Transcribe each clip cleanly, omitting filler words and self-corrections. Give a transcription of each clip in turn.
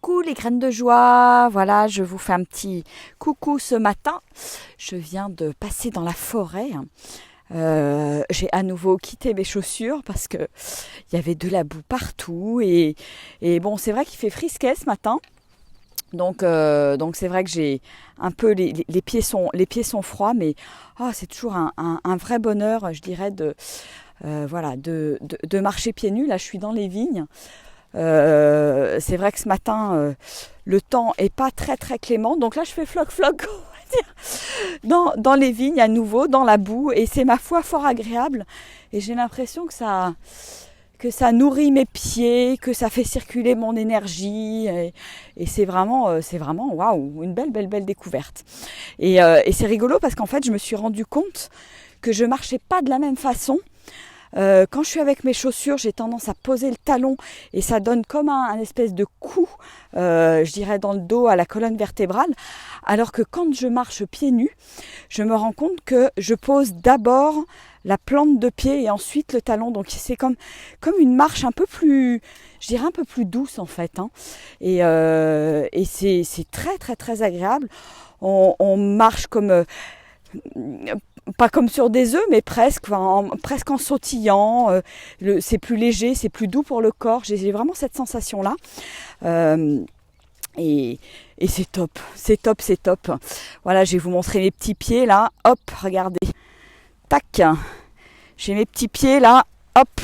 Coucou les graines de joie, voilà, je vous fais un petit coucou ce matin. Je viens de passer dans la forêt. J'ai à nouveau quitté mes chaussures parce que il y avait de la boue partout et bon, c'est vrai qu'il fait frisquet ce matin. Donc c'est vrai que j'ai un peu les pieds sont froids, mais c'est toujours un vrai bonheur, je dirais, de marcher pieds nus. Là, je suis dans les vignes. C'est vrai que ce matin, le temps est pas très très clément. Donc là, je fais floc, on va dire, dans les vignes à nouveau, dans la boue. Et c'est ma foi fort agréable. Et j'ai l'impression que ça nourrit mes pieds, que ça fait circuler mon énergie. Et c'est vraiment waouh, une belle découverte. Et c'est rigolo parce qu'en fait, je me suis rendu compte que je marchais pas de la même façon. Quand je suis avec mes chaussures, j'ai tendance à poser le talon et ça donne comme un espèce de coup, je dirais dans le dos, à la colonne vertébrale. Alors que quand je marche pieds nus, je me rends compte que je pose d'abord la plante de pied et ensuite le talon. Donc c'est comme une marche un peu plus, je dirais un peu plus douce en fait. Et c'est très très très agréable. On marche comme pas comme sur des œufs, mais presque en sautillant. C'est plus léger, c'est plus doux pour le corps. J'ai vraiment cette sensation-là. Et c'est top. Voilà, je vais vous montrer mes petits pieds là. Hop, regardez. Tac. J'ai mes petits pieds là. Hop.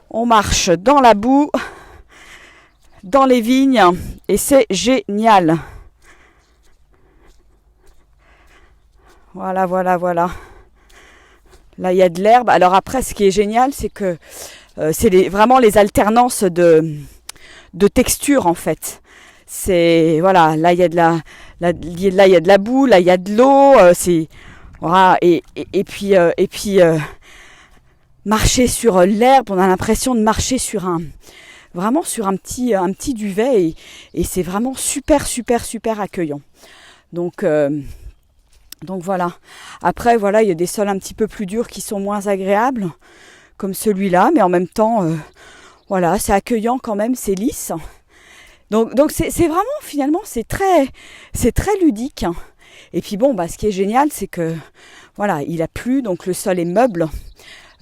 On marche dans la boue, dans les vignes. Et c'est génial. Voilà. Là, il y a de l'herbe. Alors après, ce qui est génial, c'est que c'est vraiment les alternances de texture en fait. C'est voilà, là il y a de la boue, là il y a de l'eau. Voilà, et puis marcher sur l'herbe, on a l'impression de marcher sur un petit duvet et c'est vraiment super accueillant. Donc voilà. Après voilà, il y a des sols un petit peu plus durs qui sont moins agréables, comme celui-là, mais en même temps, voilà, c'est accueillant quand même, c'est lisse. Donc c'est vraiment finalement c'est très ludique. Et puis bon, ce qui est génial, c'est que voilà, il a plu, donc le sol est meuble.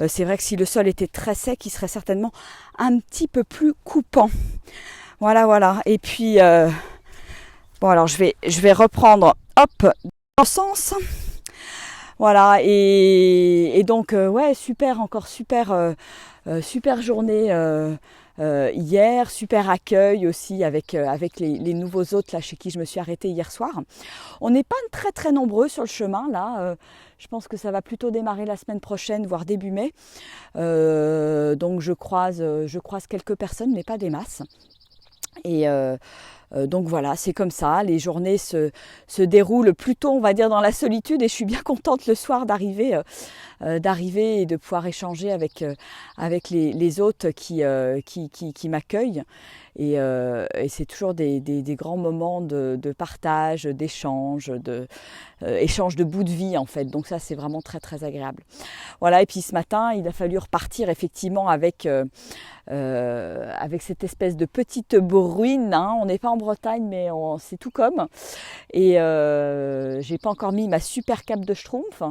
C'est vrai que si le sol était très sec, il serait certainement un petit peu plus coupant. Voilà. Et puis bon alors je vais reprendre dans le sens. Voilà, et donc super journée hier, super accueil aussi avec les nouveaux hôtes là chez qui je me suis arrêtée hier soir. On n'est pas très très nombreux sur le chemin là. Je pense que ça va plutôt démarrer la semaine prochaine, voire début mai. Donc je croise quelques personnes, mais pas des masses. Et donc voilà, c'est comme ça, les journées se déroulent plutôt, on va dire, dans la solitude et je suis bien contente le soir d'arriver et de pouvoir échanger avec les hôtes qui m'accueillent. Et c'est toujours des grands moments de partage, d'échange, échange de bouts de vie en fait. Donc ça c'est vraiment très très agréable. Voilà, et puis ce matin il a fallu repartir effectivement avec cette espèce de petite bruine. On n'est pas en Bretagne mais c'est tout comme. Et j'ai pas encore mis ma super cape de schtroumpf.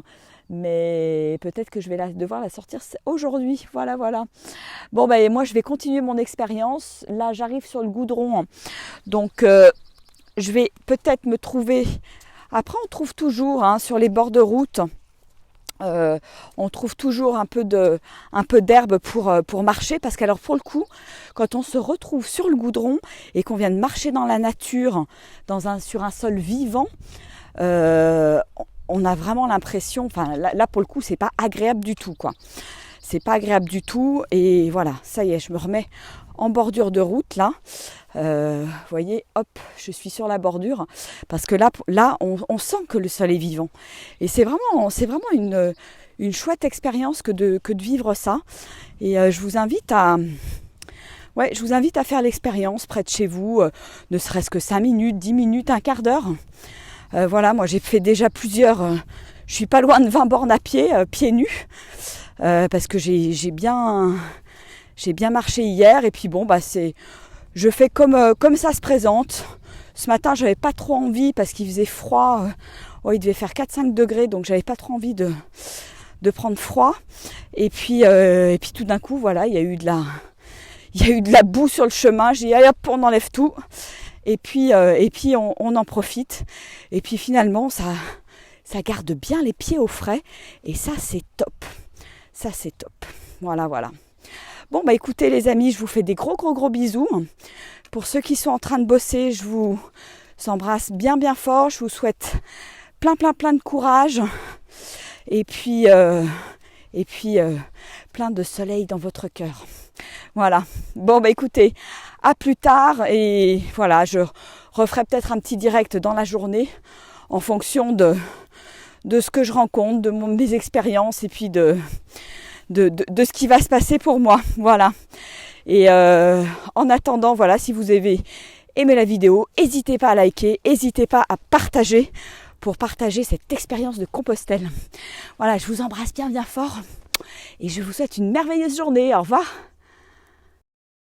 Mais peut-être que je vais devoir la sortir aujourd'hui. Voilà. Bon, moi, je vais continuer mon expérience. Là, j'arrive sur le goudron. Donc, je vais peut-être me trouver... Après, on trouve toujours sur les bords de route, on trouve toujours un peu d'herbe pour marcher. Parce qu'alors, pour le coup, quand on se retrouve sur le goudron et qu'on vient de marcher dans la nature, sur un sol vivant, on a vraiment l'impression, là pour le coup c'est pas agréable du tout quoi. C'est pas agréable du tout et voilà, ça y est, je me remets en bordure de route là. Vous voyez, hop, je suis sur la bordure parce que là on sent que le sol est vivant et c'est vraiment une chouette expérience que de vivre ça et je vous invite à faire l'expérience près de chez vous, ne serait-ce que 5 minutes, 10 minutes, un quart d'heure. Voilà, moi j'ai fait déjà plusieurs, je suis pas loin de 20 bornes à pied, pieds nus, parce que j'ai bien marché hier et puis bon c'est je fais comme ça se présente. Ce matin, j'avais pas trop envie parce qu'il faisait froid. Il devait faire 4-5 degrés, donc j'avais pas trop envie de prendre froid. Et puis tout d'un coup, voilà, il y a eu de la boue sur le chemin. J'ai dit, allez hop, on enlève tout. Et puis on en profite. Et puis finalement, ça garde bien les pieds au frais. Et ça, c'est top. Ça, c'est top. Voilà. Bon, bah écoutez les amis, je vous fais des gros bisous. Pour ceux qui sont en train de bosser, je vous embrasse bien fort. Je vous souhaite plein de courage. Et puis plein de soleil dans votre cœur. Voilà. Bon, bah écoutez, à plus tard. Et voilà, je referai peut-être un petit direct dans la journée en fonction de ce que je rencontre, de mes expériences et puis de ce qui va se passer pour moi. Voilà. Et en attendant, voilà, si vous avez aimé la vidéo, n'hésitez pas à liker, n'hésitez pas à partager pour partager cette expérience de Compostelle. Voilà, je vous embrasse bien fort et je vous souhaite une merveilleuse journée. Au revoir.